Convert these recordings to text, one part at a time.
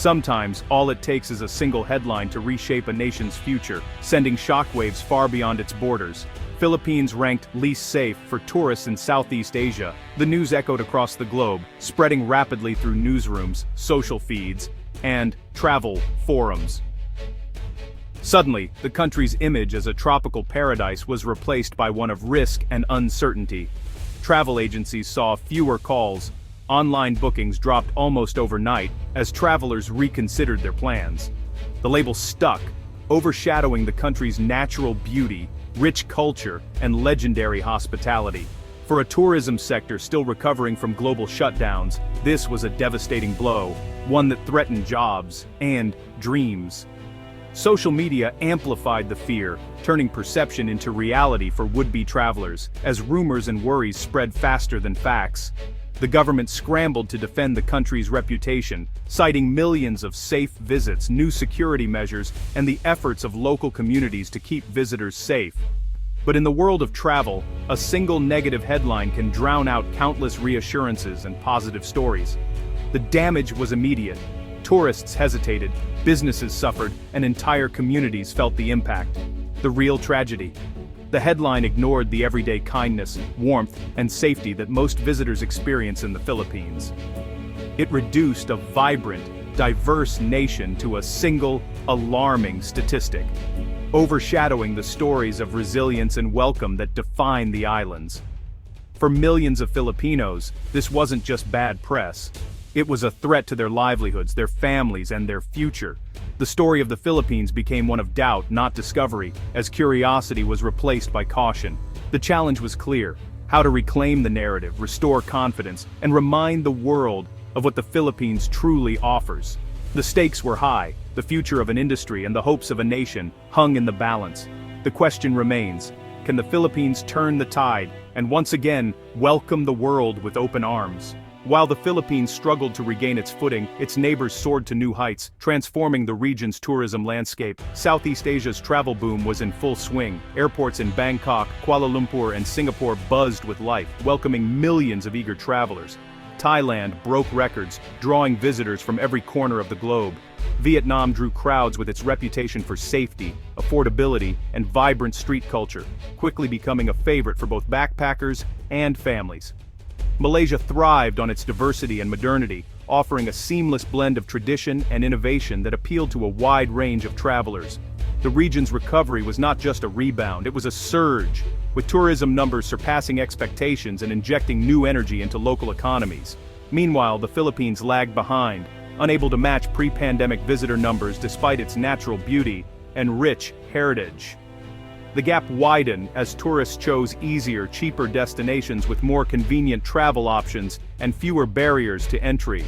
Sometimes, all it takes is a single headline to reshape a nation's future, sending shockwaves far beyond its borders. Philippines ranked least safe for tourists in Southeast Asia. The news echoed across the globe, spreading rapidly through newsrooms, social feeds, and travel forums. Suddenly, the country's image as a tropical paradise was replaced by one of risk and uncertainty. Travel agencies saw fewer calls. Online bookings dropped almost overnight as travelers reconsidered their plans. The label stuck, overshadowing the country's natural beauty, rich culture, and legendary hospitality. For a tourism sector still recovering from global shutdowns, this was a devastating blow, one that threatened jobs and dreams. Social media amplified the fear, turning perception into reality for would-be travelers, as rumors and worries spread faster than facts. The government scrambled to defend the country's reputation, citing millions of safe visits, new security measures, and the efforts of local communities to keep visitors safe. But in the world of travel, a single negative headline can drown out countless reassurances and positive stories. The damage was immediate. Tourists hesitated, businesses suffered, and entire communities felt the impact. The real tragedy. The headline ignored the everyday kindness, warmth, and safety that most visitors experience in the Philippines. It reduced a vibrant, diverse nation to a single, alarming statistic, overshadowing the stories of resilience and welcome that define the islands. For millions of Filipinos, this wasn't just bad press. It was a threat to their livelihoods, their families, and their future. The story of the Philippines became one of doubt, not discovery, as curiosity was replaced by caution. The challenge was clear: how to reclaim the narrative, restore confidence, and remind the world of what the Philippines truly offers. The stakes were high. The future of an industry and the hopes of a nation hung in the balance. The question remains: can the Philippines turn the tide and once again welcome the world with open arms? While the Philippines struggled to regain its footing, its neighbors soared to new heights, transforming the region's tourism landscape. Southeast Asia's travel boom was in full swing. Airports in Bangkok, Kuala Lumpur, and Singapore buzzed with life, welcoming millions of eager travelers. Thailand broke records, drawing visitors from every corner of the globe. Vietnam drew crowds with its reputation for safety, affordability, and vibrant street culture, quickly becoming a favorite for both backpackers and families. Malaysia thrived on its diversity and modernity, offering a seamless blend of tradition and innovation that appealed to a wide range of travelers. The region's recovery was not just a rebound, it was a surge, with tourism numbers surpassing expectations and injecting new energy into local economies. Meanwhile, the Philippines lagged behind, unable to match pre-pandemic visitor numbers despite its natural beauty and rich heritage. The gap widened as tourists chose easier, cheaper destinations with more convenient travel options and fewer barriers to entry.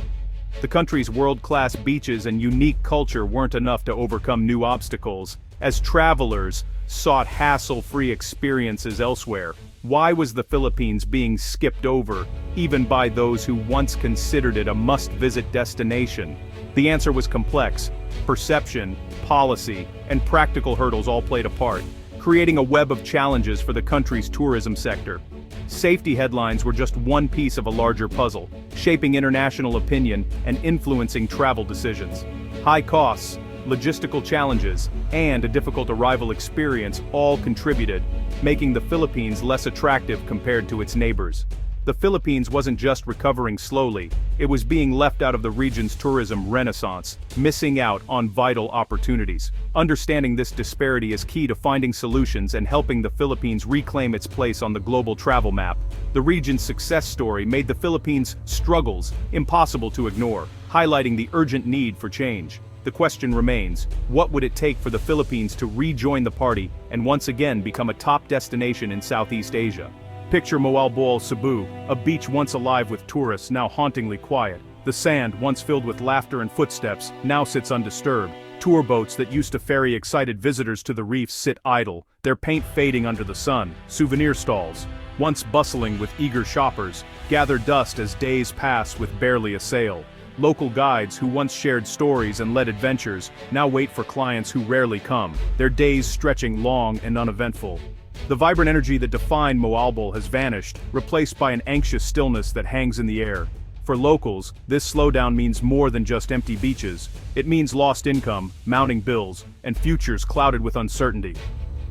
The country's world-class beaches and unique culture weren't enough to overcome new obstacles, as travelers sought hassle-free experiences elsewhere. Why was the Philippines being skipped over, even by those who once considered it a must-visit destination? The answer was complex. Perception, policy, and practical hurdles all played a part, creating a web of challenges for the country's tourism sector. Safety headlines were just one piece of a larger puzzle, shaping international opinion and influencing travel decisions. High costs, logistical challenges, and a difficult arrival experience all contributed, making the Philippines less attractive compared to its neighbors. The Philippines wasn't just recovering slowly, it was being left out of the region's tourism renaissance, missing out on vital opportunities. Understanding this disparity is key to finding solutions and helping the Philippines reclaim its place on the global travel map. The region's success story made the Philippines' struggles impossible to ignore, highlighting the urgent need for change. The question remains: what would it take for the Philippines to rejoin the party and once again become a top destination in Southeast Asia? Picture Moalboal, Cebu, a beach once alive with tourists, now hauntingly quiet. The sand, once filled with laughter and footsteps, now sits undisturbed. Tour boats that used to ferry excited visitors to the reefs sit idle, their paint fading under the sun. Souvenir stalls, once bustling with eager shoppers, gather dust as days pass with barely a sail. Local guides who once shared stories and led adventures now wait for clients who rarely come, their days stretching long and uneventful. The vibrant energy that defined Moalboal has vanished, replaced by an anxious stillness that hangs in the air. For locals, this slowdown means more than just empty beaches. It means lost income, mounting bills, and futures clouded with uncertainty.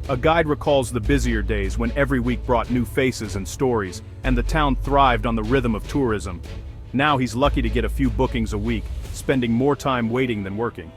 A guide recalls the busier days when every week brought new faces and stories, and the town thrived on the rhythm of tourism. Now he's lucky to get a few bookings a week, spending more time waiting than working.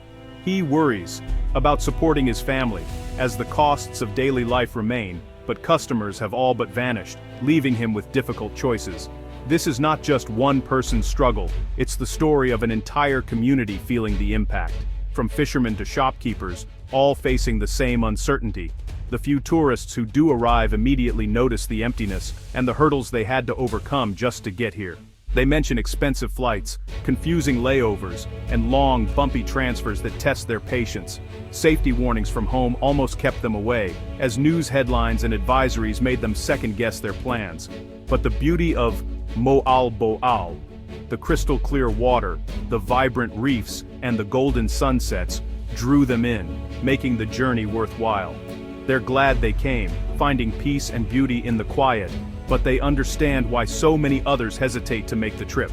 He worries about supporting his family, as the costs of daily life remain, but customers have all but vanished, leaving him with difficult choices. This is not just one person's struggle, it's the story of an entire community feeling the impact. From fishermen to shopkeepers, all facing the same uncertainty. The few tourists who do arrive immediately notice the emptiness and the hurdles they had to overcome just to get here. They mention expensive flights, confusing layovers, and long, bumpy transfers that test their patience. Safety warnings from home almost kept them away, as news headlines and advisories made them second-guess their plans. But the beauty of Mo'al Bo'al, the crystal-clear water, the vibrant reefs, and the golden sunsets, drew them in, making the journey worthwhile. They're glad they came, finding peace and beauty in the quiet, but they understand why so many others hesitate to make the trip.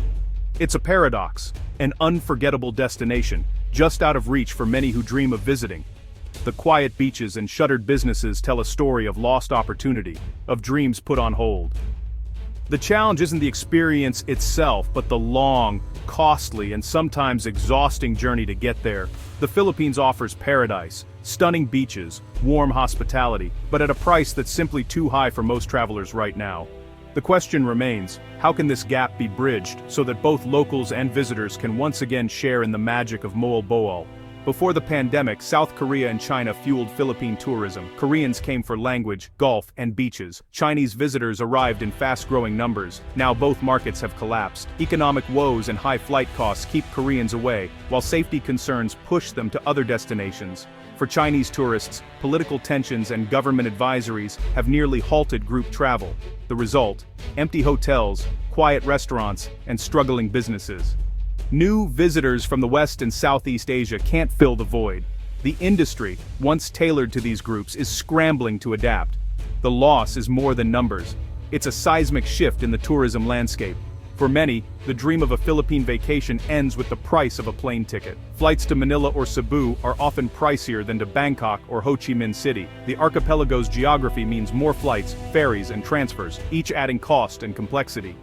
It's a paradox, an unforgettable destination, just out of reach for many who dream of visiting. The quiet beaches and shuttered businesses tell a story of lost opportunity, of dreams put on hold. The challenge isn't the experience itself, but the long, costly, and sometimes exhausting journey to get there. The Philippines offers paradise, stunning beaches, warm hospitality, but at a price that's simply too high for most travelers right now. The question remains, how can this gap be bridged so that both locals and visitors can once again share in the magic of Mo'al Bo'al? Before the pandemic, South Korea and China fueled Philippine tourism. Koreans came for language, golf, and beaches. Chinese visitors arrived in fast-growing numbers. Now both markets have collapsed. Economic woes and high flight costs keep Koreans away, while safety concerns push them to other destinations. For Chinese tourists, political tensions and government advisories have nearly halted group travel. The result: empty hotels, quiet restaurants, and struggling businesses. New visitors from the West and Southeast Asia can't fill the void. The industry, once tailored to these groups, is scrambling to adapt. The loss is more than numbers. It's a seismic shift in the tourism landscape. For many, the dream of a Philippine vacation ends with the price of a plane ticket. Flights to Manila or Cebu are often pricier than to Bangkok or Ho Chi Minh City. The archipelago's geography means more flights, ferries, and transfers, each adding cost and complexity.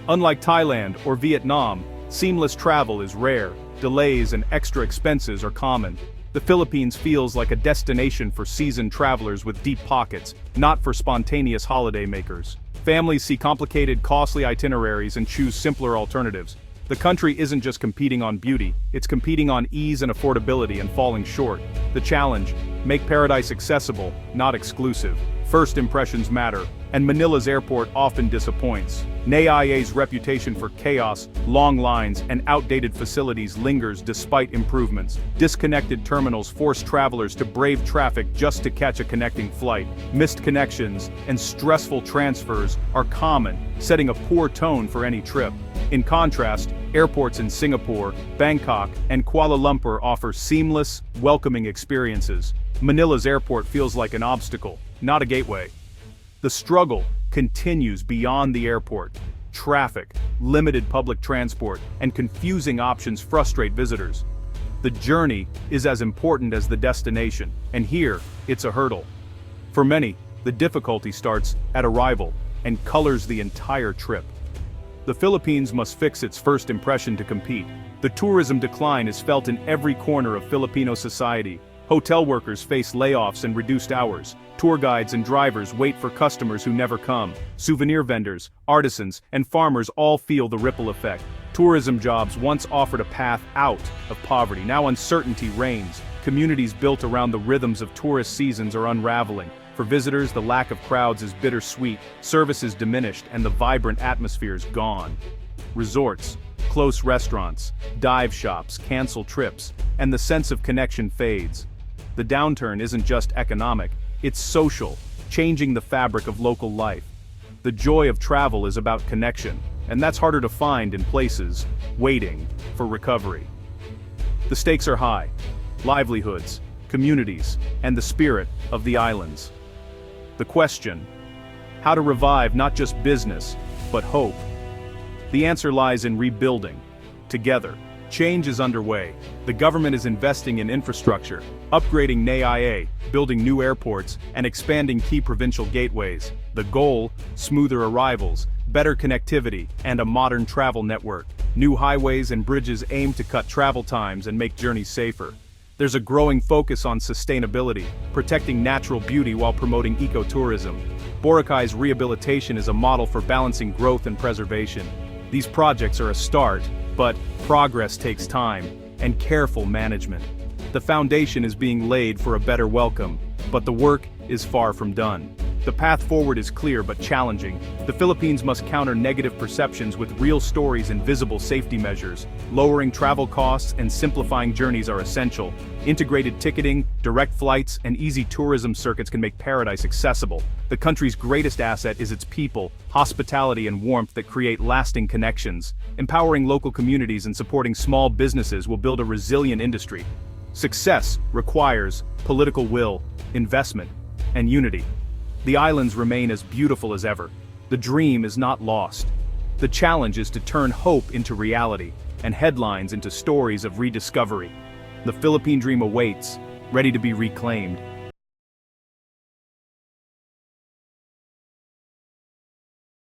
Unlike Thailand or Vietnam, seamless travel is rare. Delays and extra expenses are common. The Philippines feels like a destination for seasoned travelers with deep pockets, not for spontaneous holiday makers. Families see complicated, costly itineraries and choose simpler alternatives. The country isn't just competing on beauty, it's competing on ease and affordability and falling short. The challenge: make paradise accessible, not exclusive. First impressions matter, and Manila's airport often disappoints. NAIA's reputation for chaos, long lines, and outdated facilities lingers despite improvements. Disconnected terminals force travelers to brave traffic just to catch a connecting flight. Missed connections and stressful transfers are common, setting a poor tone for any trip. In contrast, airports in Singapore, Bangkok, and Kuala Lumpur offer seamless, welcoming experiences. Manila's airport feels like an obstacle, not a gateway. The struggle continues beyond the airport. Traffic, limited public transport, and confusing options frustrate visitors. The journey is as important as the destination, and here, it's a hurdle. For many, the difficulty starts at arrival and colors the entire trip. The Philippines must fix its first impression to compete. The tourism decline is felt in every corner of Filipino society. Hotel workers face layoffs and reduced hours. Tour guides and drivers wait for customers who never come. Souvenir vendors, artisans, and farmers all feel the ripple effect. Tourism jobs once offered a path out of poverty. Now uncertainty reigns. Communities built around the rhythms of tourist seasons are unraveling. For visitors, the lack of crowds is bittersweet, service is diminished, and the vibrant atmosphere is gone. Resorts, close restaurants, dive shops cancel trips, and the sense of connection fades. The downturn isn't just economic, it's social, changing the fabric of local life. The joy of travel is about connection, and that's harder to find in places waiting for recovery. The stakes are high: livelihoods, communities, and the spirit of the islands. The question: how to revive not just business, but hope? The answer lies in rebuilding. Together, change is underway. The government is investing in infrastructure, upgrading NAIA, building new airports, and expanding key provincial gateways. The goal: smoother arrivals, better connectivity, and a modern travel network. New highways and bridges aim to cut travel times and make journeys safer. There's a growing focus on sustainability, protecting natural beauty while promoting ecotourism. Boracay's rehabilitation is a model for balancing growth and preservation. These projects are a start, but progress takes time and careful management. The foundation is being laid for a better welcome, but the work is far from done. The path forward is clear but challenging. The Philippines must counter negative perceptions with real stories and visible safety measures. Lowering travel costs and simplifying journeys are essential. Integrated ticketing, direct flights, and easy tourism circuits can make paradise accessible. The country's greatest asset is its people, hospitality and warmth that create lasting connections. Empowering local communities and supporting small businesses will build a resilient industry. Success requires political will, investment, and unity. The islands remain as beautiful as ever. The dream is not lost. The challenge is to turn hope into reality, and headlines into stories of rediscovery. The Philippine dream awaits, ready to be reclaimed.